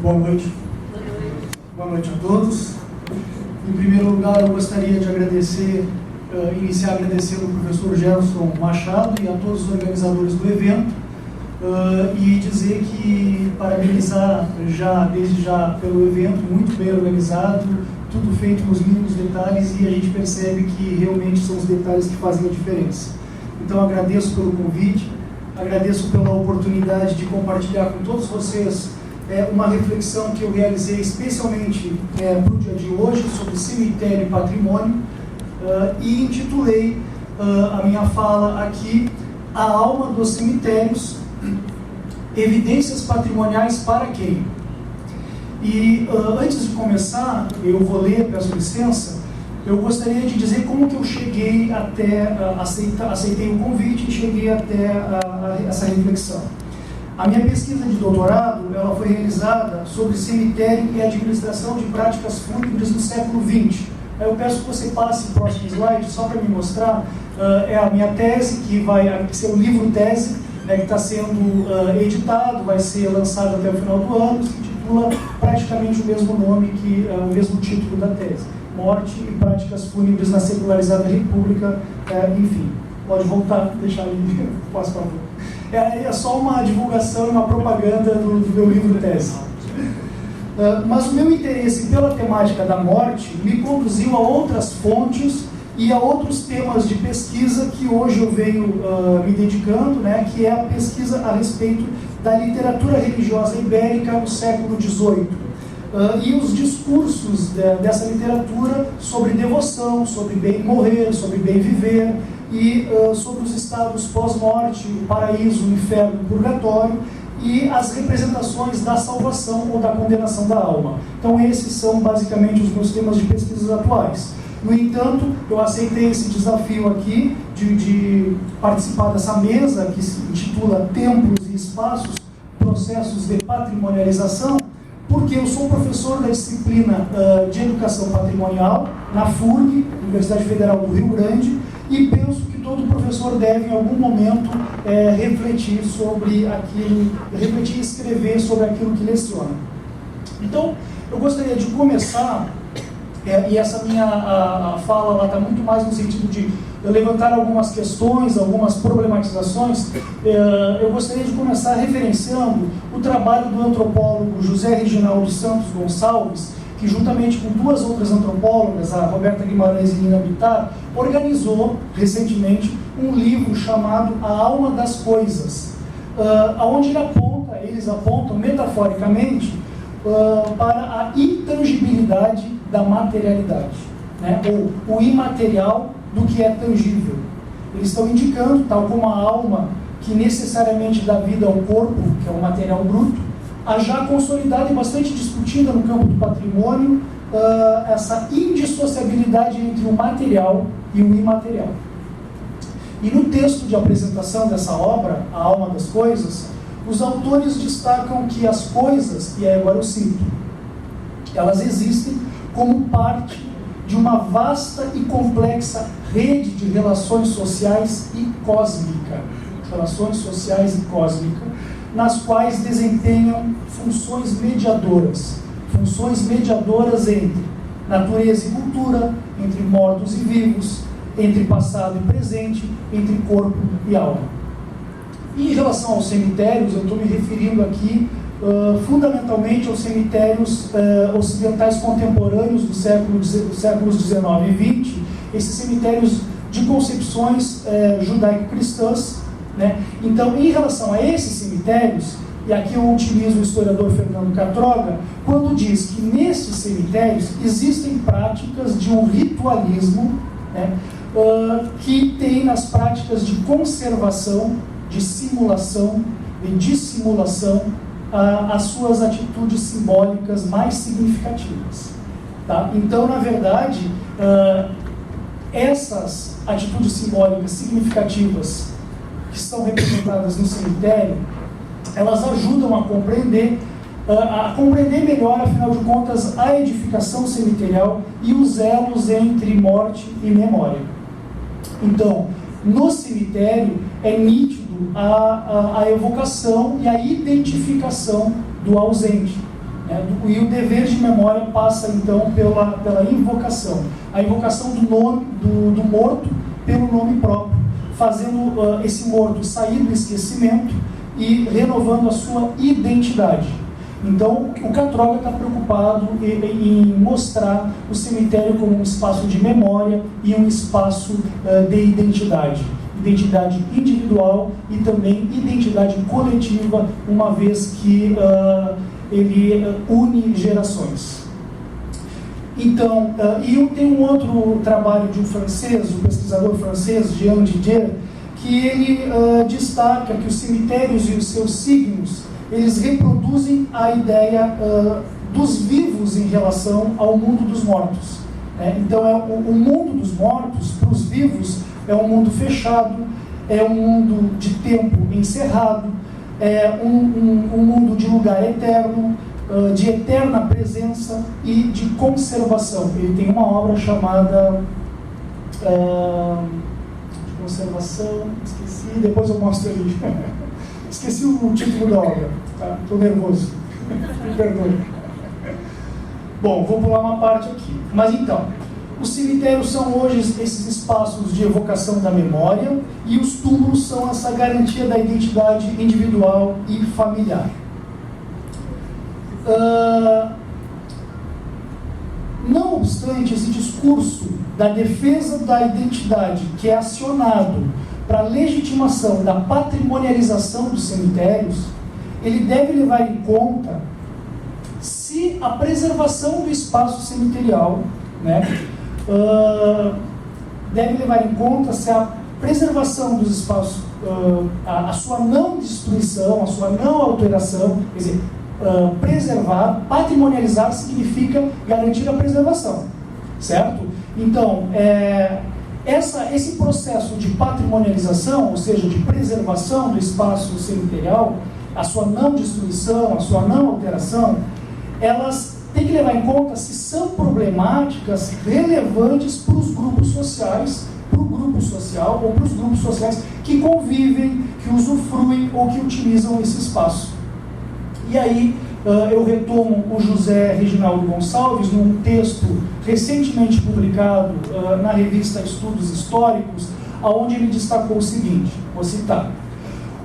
Boa noite. Boa noite a todos. Em primeiro lugar, eu gostaria de iniciar agradecendo ao professor Gerson Machado e a todos os organizadores do evento e dizer que parabenizar desde já pelo evento, muito bem organizado, tudo feito nos mínimos detalhes, e a gente percebe que realmente são os detalhes que fazem a diferença. Então agradeço pelo convite, agradeço pela oportunidade de compartilhar com todos vocês uma reflexão que eu realizei especialmente para o dia de hoje sobre cemitério e patrimônio, e intitulei a minha fala aqui A Alma dos Cemitérios, Evidências Patrimoniais para quem? E antes de começar, eu vou ler, peço licença, eu gostaria de dizer como que eu cheguei até, aceitei o convite e cheguei até essa reflexão. A minha pesquisa de doutorado, ela foi realizada sobre cemitério e administração de práticas fúnebres no século XX. Eu peço que você passe o próximo slide, só para me mostrar, é a minha tese, que vai ser o livro tese, que está sendo editado, vai ser lançado até o final do ano, se intitula praticamente o mesmo nome, o mesmo título da tese. Morte e práticas fúnebres na secularizada república, enfim. Pode voltar, deixar ali, por favor. É só uma divulgação e uma propaganda do meu livro tese. Mas o meu interesse pela temática da morte me conduziu a outras fontes e a outros temas de pesquisa que hoje eu venho me dedicando, que é a pesquisa a respeito da literatura religiosa ibérica no século XVIII. E os discursos dessa literatura sobre devoção, sobre bem morrer, sobre bem viver, e sobre os estados pós-morte, o paraíso, o inferno, o purgatório, e as representações da salvação ou da condenação da alma. Então esses são basicamente os meus temas de pesquisas atuais. No entanto, eu aceitei esse desafio aqui de participar dessa mesa que se intitula Templos e Espaços, Processos de Patrimonialização, porque eu sou professor da disciplina de Educação Patrimonial na FURG, Universidade Federal do Rio Grande, e penso que todo professor deve, em algum momento, refletir sobre aquilo, refletir e escrever sobre aquilo que leciona. Então, eu gostaria de começar, e essa minha fala está muito mais no sentido de levantar algumas questões, algumas problematizações. Eu gostaria de começar referenciando o trabalho do antropólogo José Reginaldo Santos Gonçalves, que juntamente com duas outras antropólogas, a Roberta Guimarães e Nina Bittar, organizou recentemente um livro chamado A Alma das Coisas, onde eles apontam metaforicamente para a intangibilidade da materialidade, ou o imaterial do que é tangível. Eles estão indicando, tal como a alma, que necessariamente dá vida ao corpo, que é o material bruto, a já consolidada e bastante discutida no campo do patrimônio, essa indissociabilidade entre o material e o imaterial. E no texto de apresentação dessa obra, A Alma das Coisas, os autores destacam que as coisas, e agora eu cito, elas existem como parte de uma vasta e complexa rede de relações sociais e cósmica, nas quais desempenham funções mediadoras entre natureza e cultura, entre mortos e vivos, entre passado e presente, entre corpo e alma. E em relação aos cemitérios, eu estou me referindo aqui fundamentalmente aos cemitérios ocidentais contemporâneos dos séculos 19 e 20, esses cemitérios de concepções judaico-cristãs. Então, em relação a esses cemitérios, e aqui eu utilizo o historiador Fernando Catroga, quando diz que nesses cemitérios existem práticas de um ritualismo, que tem nas práticas de conservação, de simulação e dissimulação as suas atitudes simbólicas mais significativas. Então, na verdade, essas atitudes simbólicas significativas que estão representadas no cemitério, elas ajudam a compreender melhor, afinal de contas, a edificação cemiterial e os elos entre morte e memória. Então, no cemitério é nítido a evocação e a identificação do ausente. né? E o dever de memória passa, então, pela invocação. A invocação do nome do morto pelo nome próprio, fazendo esse morto sair do esquecimento e renovando a sua identidade. Então, o Catróga está preocupado em mostrar o cemitério como um espaço de memória e um espaço de identidade. Identidade individual e também identidade coletiva, uma vez que ele une gerações. Então, e tem um outro trabalho de um francês, um pesquisador francês, Jean Didier, que ele destaca que os cemitérios e os seus signos, eles reproduzem a ideia dos vivos em relação ao mundo dos mortos. Né? Então, o mundo dos mortos, para os vivos, é um mundo fechado, é um mundo de tempo encerrado, é um mundo de lugar eterno, de eterna presença e de conservação. Ele tem uma obra chamada de conservação, esqueci, depois eu mostro ali. Esqueci o título da obra, tá? Estou nervoso, me perdoe. Bom, vou pular uma parte aqui. Mas então, os cemitérios são hoje esses espaços de evocação da memória e os túmulos são essa garantia da identidade individual e familiar. Não obstante, esse discurso da defesa da identidade que é acionado para a legitimação da patrimonialização dos cemitérios, ele deve levar em conta se a preservação do espaço cemiterial, né, deve levar em conta se a preservação dos espaços, a sua não destruição, a sua não alteração, quer dizer, preservar, patrimonializar significa garantir a preservação, certo? Então, esse processo de patrimonialização, ou seja, de preservação do espaço cemiterial, a sua não destruição, a sua não alteração, elas têm que levar em conta se são problemáticas relevantes para os grupos sociais, para o grupo social ou para os grupos sociais que convivem, que usufruem ou que utilizam esse espaço. E aí eu retomo o José Reginaldo Gonçalves num texto recentemente publicado na revista Estudos Históricos, onde ele destacou o seguinte, vou citar: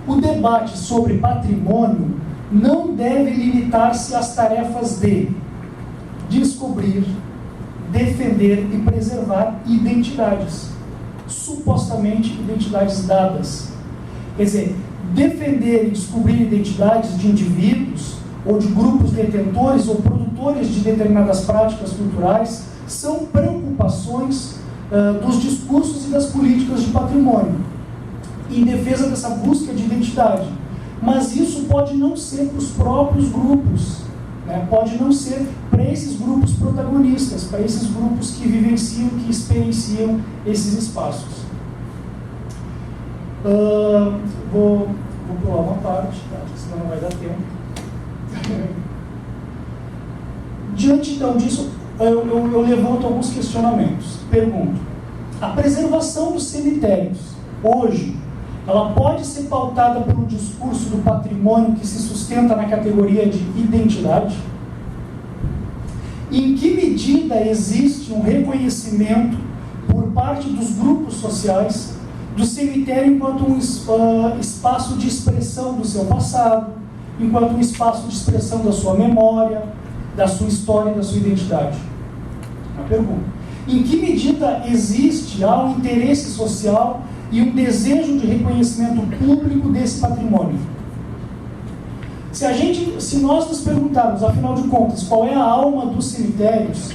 o debate sobre patrimônio não deve limitar-se às tarefas de descobrir, defender e preservar identidades, supostamente identidades dadas. Quer dizer, defender e descobrir identidades de indivíduos ou de grupos detentores ou produtores de determinadas práticas culturais são preocupações dos discursos e das políticas de patrimônio, em defesa dessa busca de identidade. Mas isso pode não ser para os próprios grupos, né? Pode não ser para esses grupos protagonistas, para esses grupos que vivenciam, que experienciam esses espaços. Vou pular uma parte, tá? Senão não vai dar tempo. Diante então disso, eu levanto alguns questionamentos. Pergunto: a preservação dos cemitérios, hoje, ela pode ser pautada pelo discurso do patrimônio que se sustenta na categoria de identidade? Em que medida existe um reconhecimento por parte dos grupos sociais do cemitério enquanto um espaço de expressão do seu passado, enquanto um espaço de expressão da sua memória, da sua história e da sua identidade? Uma pergunta. Em que medida há um interesse social e um desejo de reconhecimento público desse patrimônio? Se nós nos perguntarmos, afinal de contas, qual é a alma dos cemitérios,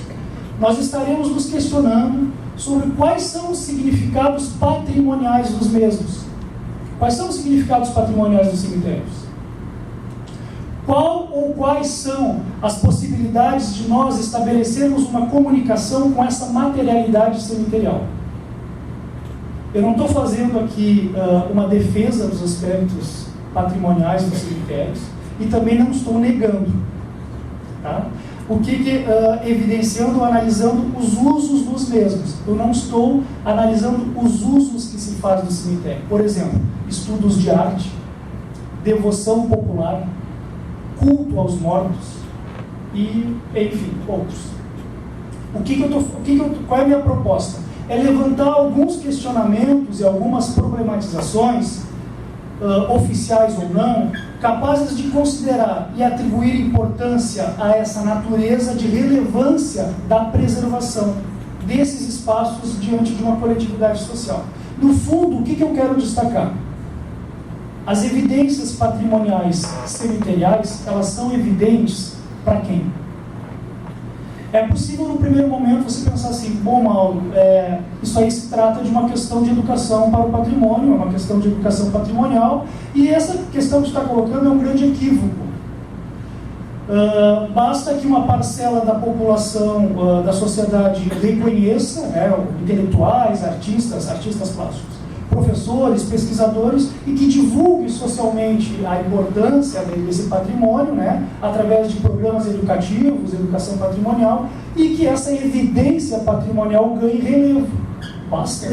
nós estaremos nos questionando sobre quais são os significados patrimoniais dos mesmos. Quais são os significados patrimoniais dos cemitérios? Qual ou quais são as possibilidades de nós estabelecermos uma comunicação com essa materialidade cemiterial? Eu não estou fazendo aqui uma defesa dos aspectos patrimoniais dos cemitérios e também não estou negando. Tá? O que evidenciando ou analisando os usos dos mesmos. Eu não estou analisando os usos que se faz do cemitério. Por exemplo, estudos de arte, devoção popular, culto aos mortos, e, enfim, outros. Qual é a minha proposta? É levantar alguns questionamentos e algumas problematizações, oficiais ou não, capazes de considerar e atribuir importância a essa natureza de relevância da preservação desses espaços diante de uma coletividade social. No fundo, o que eu quero destacar? As evidências patrimoniais cemiteriais, elas são evidentes para quem? É possível, no primeiro momento, você pensar assim, bom, Mauro, isso aí se trata de uma questão de educação para o patrimônio, é uma questão de educação patrimonial, e essa questão que está colocando é um grande equívoco. Basta que uma parcela da população, da sociedade, reconheça, intelectuais, artistas plásticos, professores, pesquisadores, e que divulgue socialmente a importância desse patrimônio, através de programas educativos, educação patrimonial, e que essa evidência patrimonial ganhe relevo. Basta?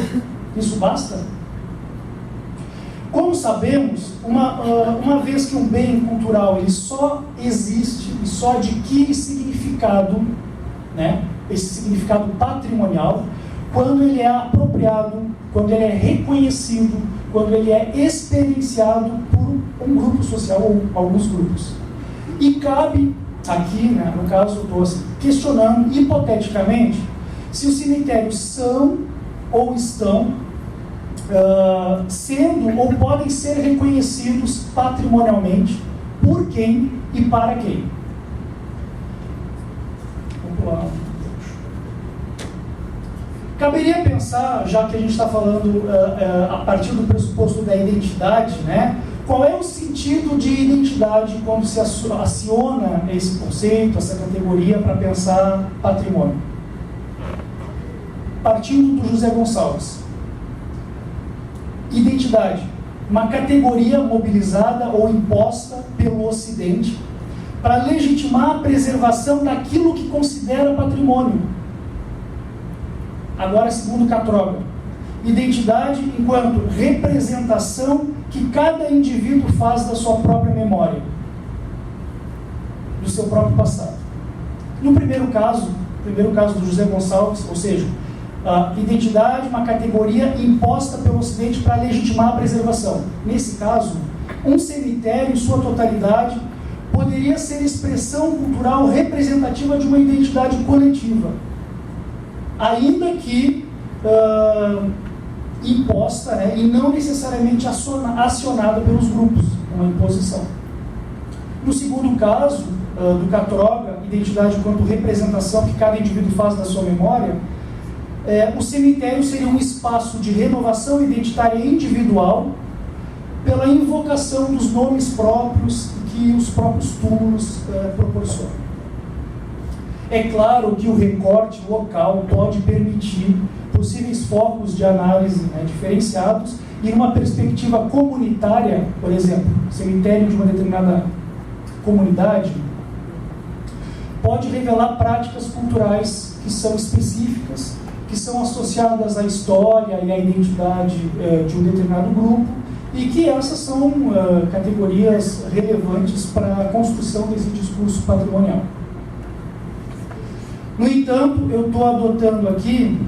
Isso basta? Como sabemos, uma vez que um bem cultural ele só existe e só adquire significado, esse significado patrimonial, quando ele é apropriado, quando ele é reconhecido, quando ele é experienciado por um grupo social ou alguns grupos. E cabe aqui, no caso, estou questionando hipoteticamente se os cemitérios são ou estão sendo ou podem ser reconhecidos patrimonialmente por quem e para quem. Vamos lá. Caberia pensar, já que a gente está falando a partir do pressuposto da identidade, qual é o sentido de identidade quando se aciona esse conceito, essa categoria para pensar patrimônio? Partindo do José Gonçalves. Identidade, uma categoria mobilizada ou imposta pelo Ocidente para legitimar a preservação daquilo que considera patrimônio. Agora, segundo Catroga, identidade enquanto representação que cada indivíduo faz da sua própria memória, do seu próprio passado. No primeiro caso do José Gonçalves, ou seja, a identidade, uma categoria imposta pelo Ocidente para legitimar a preservação. Nesse caso, um cemitério, em sua totalidade, poderia ser expressão cultural representativa de uma identidade coletiva, ainda que imposta, e não necessariamente acionada pelos grupos, uma imposição. No segundo caso, do Catroga, identidade enquanto representação que cada indivíduo faz da sua memória, o cemitério seria um espaço de renovação identitária individual pela invocação dos nomes próprios que os próprios túmulos proporcionam. É claro que o recorte local pode permitir possíveis focos de análise diferenciados e numa perspectiva comunitária, por exemplo, cemitério de uma determinada comunidade, pode revelar práticas culturais que são específicas, que são associadas à história e à identidade de um determinado grupo, e que essas são categorias relevantes para a construção desse discurso patrimonial. No entanto, eu estou adotando aqui,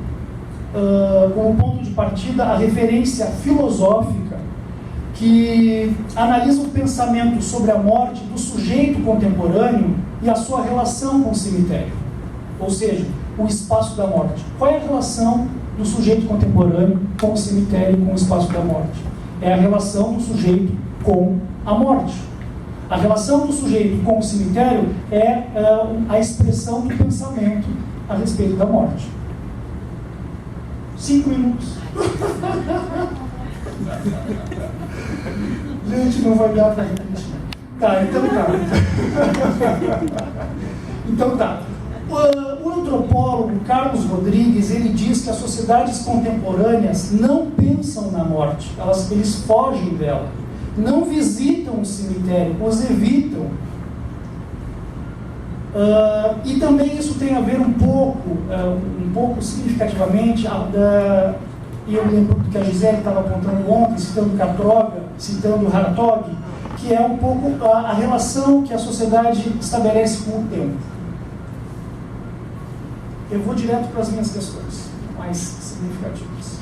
como ponto de partida, a referência filosófica que analisa o pensamento sobre a morte do sujeito contemporâneo e a sua relação com o cemitério, ou seja, o espaço da morte. Qual é a relação do sujeito contemporâneo com o cemitério e com o espaço da morte? É a relação do sujeito com a morte. A relação do sujeito com o cemitério é a expressão do pensamento a respeito da morte. 5 minutos. Gente, não vai dar para repetir. Tá, então tá. Então tá. O antropólogo Carlos Rodrigues, ele diz que as sociedades contemporâneas não pensam na morte, eles fogem dela, não visitam o cemitério, os evitam. E também isso tem a ver um pouco significativamente, e eu lembro que a Gisele estava apontando ontem, citando Catroga, citando Hartog, que é um pouco a relação que a sociedade estabelece com o tempo. eu vou direto para as minhas questões mais significativas.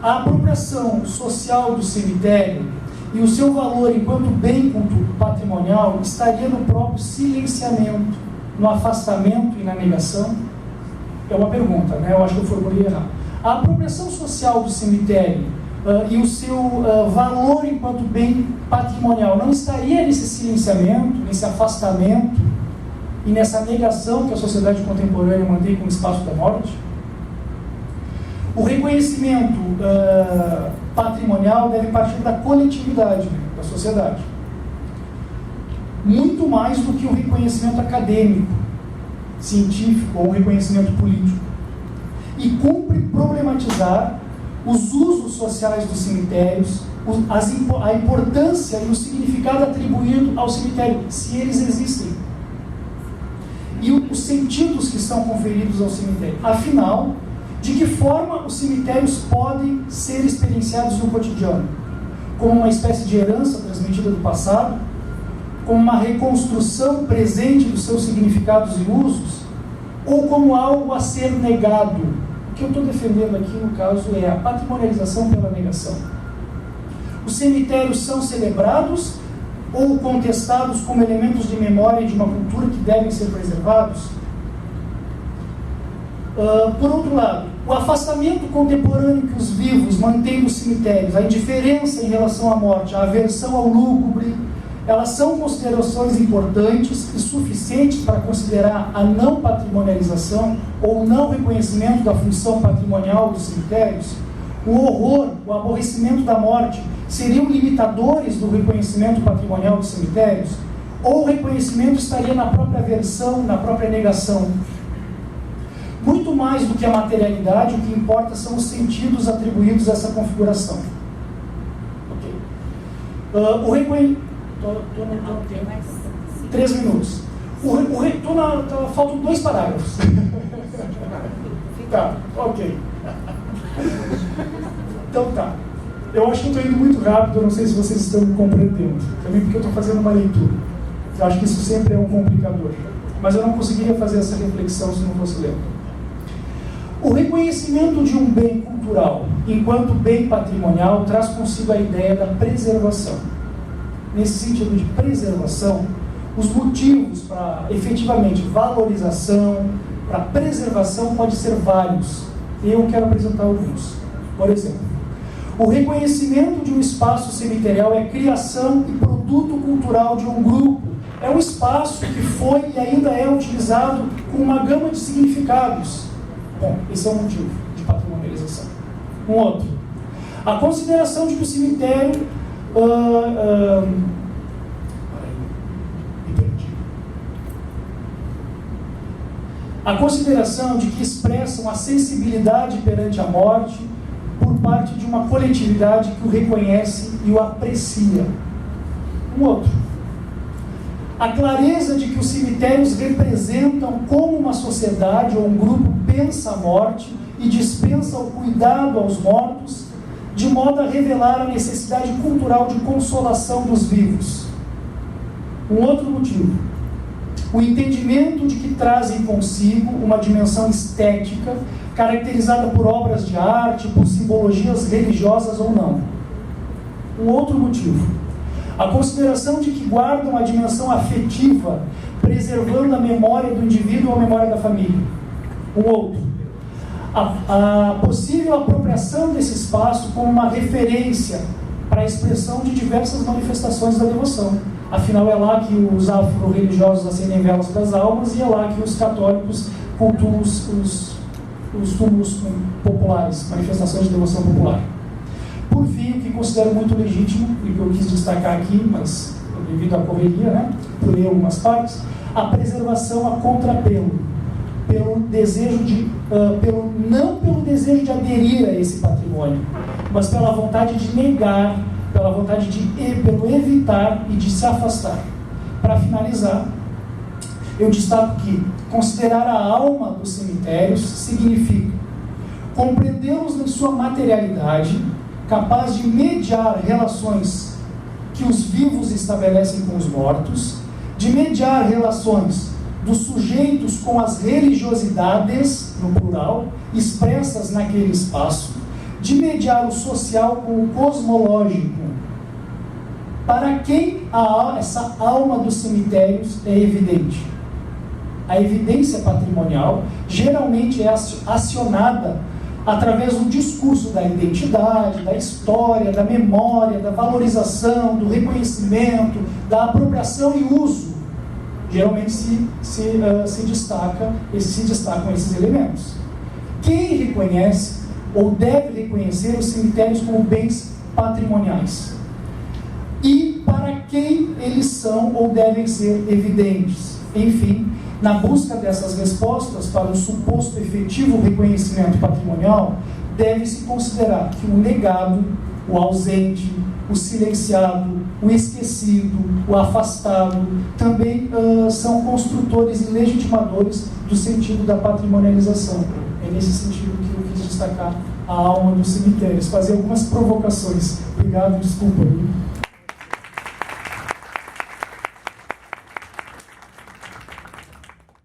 A apropriação social do cemitério e o seu valor enquanto bem patrimonial estaria no próprio silenciamento, no afastamento e na negação? É uma pergunta, né? Eu acho que eu formulei errado. A apropriação social do cemitério e o seu valor enquanto bem patrimonial não estaria nesse silenciamento, nesse afastamento e nessa negação que a sociedade contemporânea mantém como espaço da morte? O reconhecimento patrimonial deve partir da coletividade, da sociedade. Muito mais do que o reconhecimento acadêmico, científico ou reconhecimento político. E cumpre problematizar os usos sociais dos cemitérios, a importância e o significado atribuído ao cemitério, se eles existem. E os sentidos que são conferidos ao cemitério. Afinal, de que forma os cemitérios podem ser experienciados no cotidiano? Como uma espécie de herança transmitida do passado? Como uma reconstrução presente dos seus significados e usos? Ou como algo a ser negado? O que eu estou defendendo aqui, no caso, é a patrimonialização pela negação. Os cemitérios são celebrados ou contestados como elementos de memória de uma cultura que devem ser preservados? Por outro lado, o afastamento contemporâneo que os vivos mantêm dos cemitérios, a indiferença em relação à morte, a aversão ao lúgubre, elas são considerações importantes e suficientes para considerar a não patrimonialização ou não reconhecimento da função patrimonial dos cemitérios? O horror, o aborrecimento da morte seriam limitadores do reconhecimento patrimonial dos cemitérios? Ou o reconhecimento estaria na própria aversão, na própria negação? Muito mais do que a materialidade, o que importa são os sentidos atribuídos a essa configuração. O reconhecimento... Estou no tempo. 3 minutos. Faltam 2 parágrafos. Tá, ok. Então tá. Eu acho que eu estou indo muito rápido, eu não sei se vocês estão me compreendendo. Também porque eu estou fazendo uma leitura. Eu acho que isso sempre é um complicador. Mas eu não conseguiria fazer essa reflexão se não fosse ler. O reconhecimento de um bem cultural enquanto bem patrimonial traz consigo a ideia da preservação. Nesse sentido de preservação, os motivos para efetivamente valorização, para preservação, podem ser vários. Eu quero apresentar alguns. Por exemplo, o reconhecimento de um espaço cemiterial é criação e produto cultural de um grupo. É um espaço que foi e ainda é utilizado com uma gama de significados. Bom, esse é um motivo de patrimonialização. Um outro. A consideração de que o cemitério... A consideração de que expressam a sensibilidade perante a morte por parte de uma coletividade que o reconhece e o aprecia. Um outro. A clareza de que os cemitérios representam como uma sociedade ou um grupo pensa a morte e dispensa o cuidado aos mortos, de modo a revelar a necessidade cultural de consolação dos vivos. Um outro motivo. O entendimento de que trazem consigo uma dimensão estética, caracterizada por obras de arte, por simbologias religiosas ou não. Um outro motivo. A consideração de que guardam a dimensão afetiva, preservando a memória do indivíduo ou a memória da família. Um outro. A possível apropriação desse espaço como uma referência para a expressão de diversas manifestações da devoção. Afinal, é lá que os afro-religiosos acendem velas para as almas e é lá que os católicos cultuam os túmulos populares, manifestações de devoção popular. Por fim, o que considero muito legítimo, e que eu quis destacar aqui, mas devido à correria, né, por ler algumas partes, a preservação a contrapelo. Pelo desejo não pelo desejo de aderir a esse patrimônio, mas pela vontade de negar, pelo evitar e de se afastar. Para finalizar, eu destaco que considerar a alma dos cemitérios significa compreendê-los em sua materialidade, capaz de mediar relações que os vivos estabelecem com os mortos, de mediar relações dos sujeitos com as religiosidades, no plural, expressas naquele espaço, de mediar o social com o cosmológico. Para quem essa alma dos cemitérios é evidente? A evidência patrimonial geralmente é acionada através do discurso da identidade, da história, da memória, da valorização, do reconhecimento, da apropriação e uso. Geralmente se destacam esses elementos. Quem reconhece ou deve reconhecer os cemitérios como bens patrimoniais? E para quem eles são ou devem ser evidentes? Enfim, na busca dessas respostas para o suposto efetivo reconhecimento patrimonial, deve-se considerar que o negado, o ausente, o silenciado, o esquecido, o afastado, também são construtores e legitimadores do sentido da patrimonialização. É nesse sentido que eu quis destacar a alma dos cemitérios, fazer algumas provocações. Obrigado, desculpa.